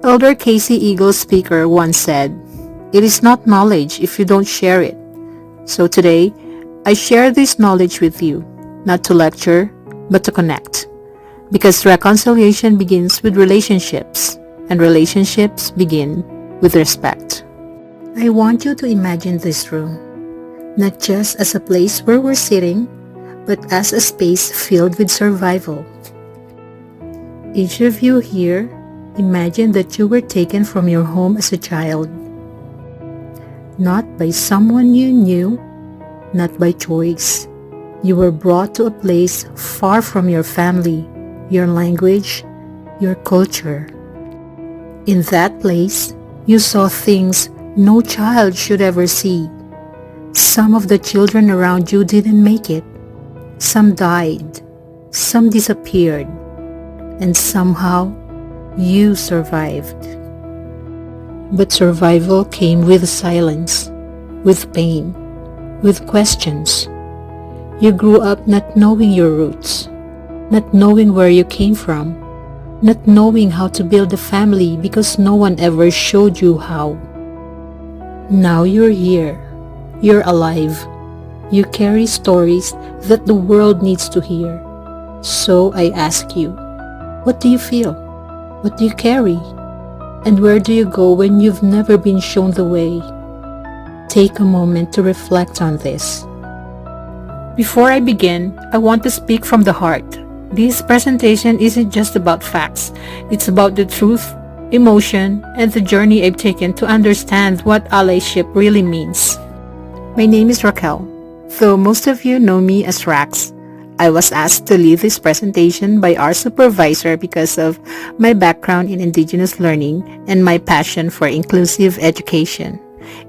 Elder Casey Eagle Speaker once said, "It is not knowledge if you don't share it." So today, I share this knowledge with you, not to lecture, but to connect. Because reconciliation begins with relationships, and relationships begin with respect. I want you to imagine this room, not just as a place where we're sitting, but as a space filled with survival. Each of you here, imagine that you were taken from your home as a child. Not by someone you knew, not by choice. You were brought to a place far from your family, your language, your culture. In that place, you saw things no child should ever see. Some of the children around you didn't make it. Some died. Some disappeared. And somehow, you survived. But survival came with silence, with pain, with questions. You grew up not knowing your roots, not knowing where you came from, not knowing how to build a family because no one ever showed you how. Now you're here. You're alive. You carry stories that the world needs to hear. So I ask you, what do you feel? What do you carry? And where do you go when you've never been shown the way? Take a moment to reflect on this. Before I begin, I want to speak from the heart. This presentation isn't just about facts. It's about the truth, emotion, and the journey I've taken to understand what allyship really means. My name is Raquel, though most of you know me as Rax. I was asked to lead this presentation by our supervisor because of my background in Indigenous learning and my passion for inclusive education.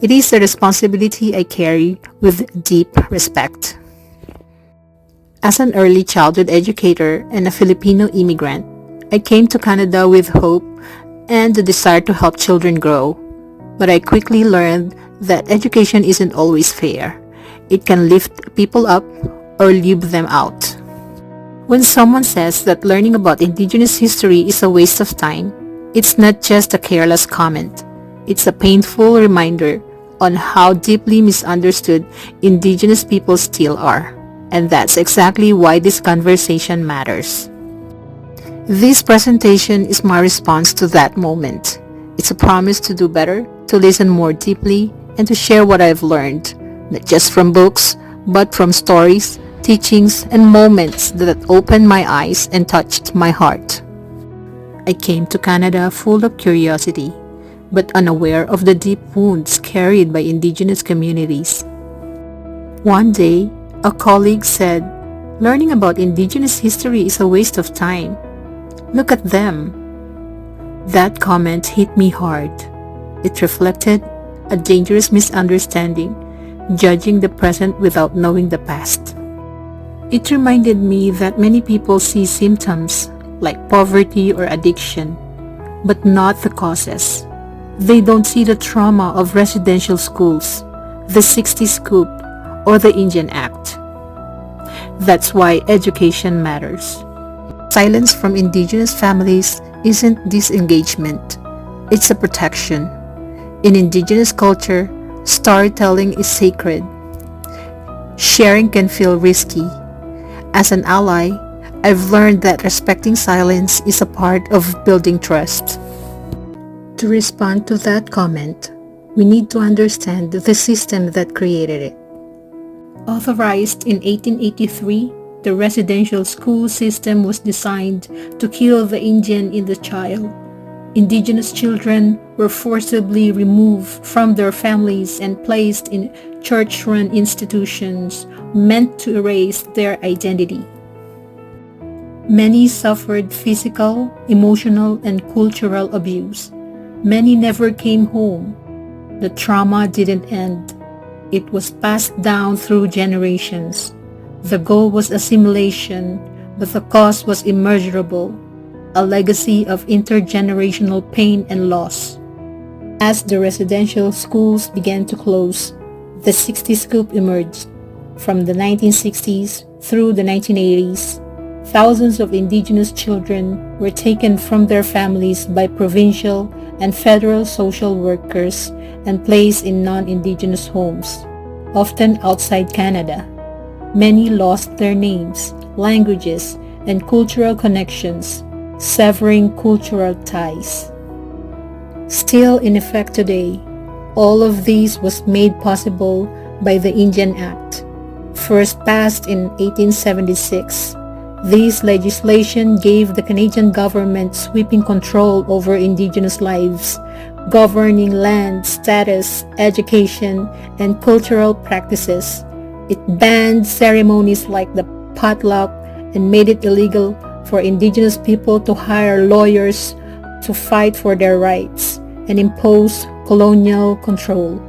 It is a responsibility I carry with deep respect. As an early childhood educator and a Filipino immigrant, I came to Canada with hope and the desire to help children grow. But I quickly learned that education isn't always fair. It can lift people up or leave them out. When someone says that learning about Indigenous history is a waste of time, it's not just a careless comment. It's a painful reminder on how deeply misunderstood Indigenous people still are. And that's exactly why this conversation matters. This presentation is my response to that moment. It's a promise to do better, to listen more deeply, and to share what I've learned, not just from books, but from stories, teachings, and moments that opened my eyes and touched my heart. I came to Canada full of curiosity, but unaware of the deep wounds carried by Indigenous communities. One day, a colleague said, "Learning about Indigenous history is a waste of time. Look at them." That comment hit me hard. It reflected a dangerous misunderstanding, judging the present without knowing the past. It reminded me that many people see symptoms like poverty or addiction, but not the causes. They don't see the trauma of residential schools, the 60s coup, or the Indian Act. That's why education matters. Silence from Indigenous families isn't disengagement, it's a protection. In Indigenous culture, storytelling is sacred. Sharing can feel risky. As an ally, I've learned that respecting silence is a part of building trust. To respond to that comment, we need to understand the system that created it. Authorized in 1883, the residential school system was designed to kill the Indian in the child. Indigenous children were forcibly removed from their families and placed in church-run institutions meant to erase their identity. Many suffered physical, emotional, and cultural abuse. Many never came home. The trauma didn't end. It was passed down through generations. The goal was assimilation, but the cost was immeasurable, a legacy of intergenerational pain and loss. As the residential schools began to close, the 60s coup emerged. From the 1960s through the 1980s, Thousands of Indigenous children were taken from their families by provincial and federal social workers and placed in non-Indigenous homes, often outside Canada. Many lost their names, languages, and cultural connections, severing cultural ties. Still in effect today, all of these was made possible by the Indian Act, first passed in 1876. This legislation gave the Canadian government sweeping control over Indigenous lives, governing land, status, education, and cultural practices. It banned ceremonies like the potluck and made it illegal for Indigenous people to hire lawyers to fight for their rights and impose colonial control.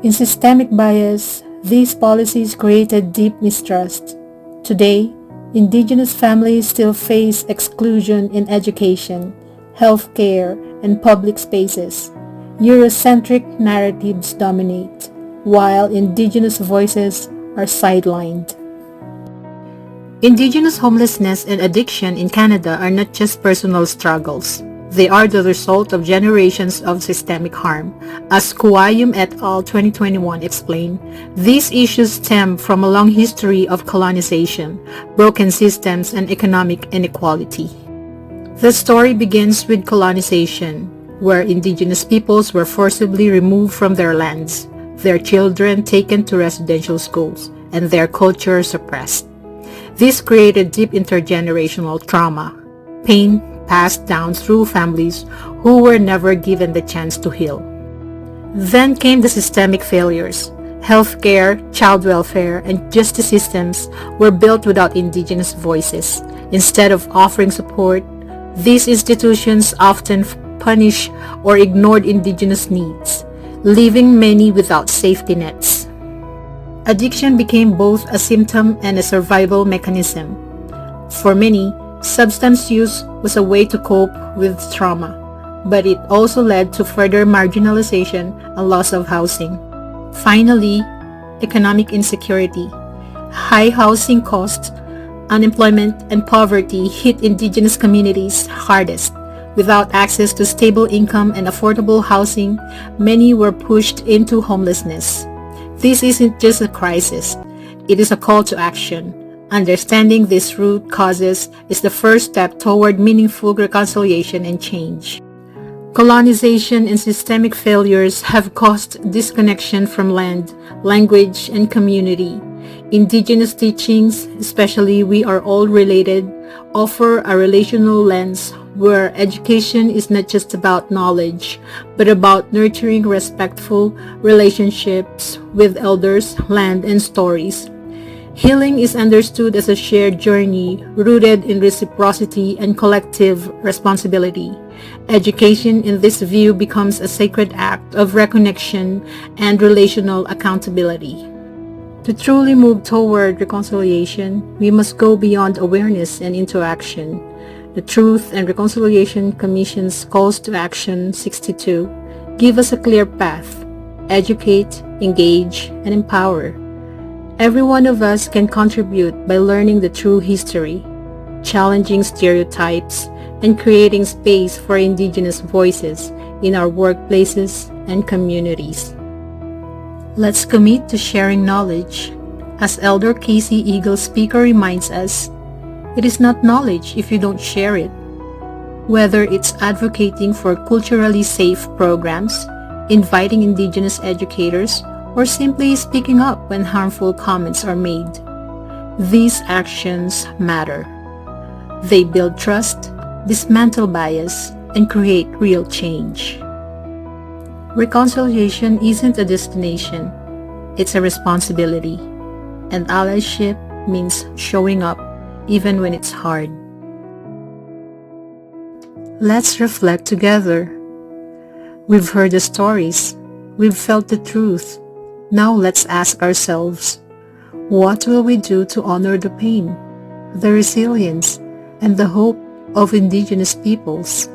In systemic bias, these policies created deep mistrust. Today, Indigenous families still face exclusion in education, healthcare, and public spaces. Eurocentric narratives dominate, while Indigenous voices are sidelined. Indigenous homelessness and addiction in Canada are not just personal struggles. They are the result of generations of systemic harm. As Kuayum et al. 2021 explained, these issues stem from a long history of colonization, broken systems, and economic inequality. The story begins with colonization, where Indigenous peoples were forcibly removed from their lands, their children taken to residential schools, and their culture suppressed. This created deep intergenerational trauma, pain passed down through families who were never given the chance to heal. Then came the systemic failures. Healthcare, child welfare, and justice systems were built without Indigenous voices. Instead of offering support, these institutions often punished or ignored Indigenous needs, leaving many without safety nets. Addiction became both a symptom and a survival mechanism. For many, substance use was a way to cope with trauma, but it also led to further marginalization and loss of housing. Finally, economic insecurity. High housing costs, unemployment, and poverty hit Indigenous communities hardest. Without access to stable income and affordable housing, many were pushed into homelessness. This isn't just a crisis, it is a call to action. Understanding these root causes is the first step toward meaningful reconciliation and change. Colonization and systemic failures have caused disconnection from land, language, and community. Indigenous teachings, especially We Are All Related, offer a relational lens where education is not just about knowledge, but about nurturing respectful relationships with elders, land, and stories. Healing is understood as a shared journey rooted in reciprocity and collective responsibility. Education in this view becomes a sacred act of reconnection and relational accountability. To truly move toward reconciliation, we must go beyond awareness and into action. The Truth and Reconciliation Commission's Calls to Action 62 give us a clear path: educate, engage, and empower. Every one of us can contribute by learning the true history, challenging stereotypes, and creating space for Indigenous voices in our workplaces and communities. Let's commit to sharing knowledge. As Elder Casey Eagle Speaker reminds us, it is not knowledge if you don't share it. Whether it's advocating for culturally safe programs, inviting Indigenous educators, or simply speaking up when harmful comments are made, these actions matter. They build trust, dismantle bias, and create real change. Reconciliation isn't a destination, it's a responsibility. And allyship means showing up even when it's hard. Let's reflect together. We've heard the stories, we've felt the truth. Now let's ask ourselves, what will we do to honor the pain, the resilience, and the hope of Indigenous peoples?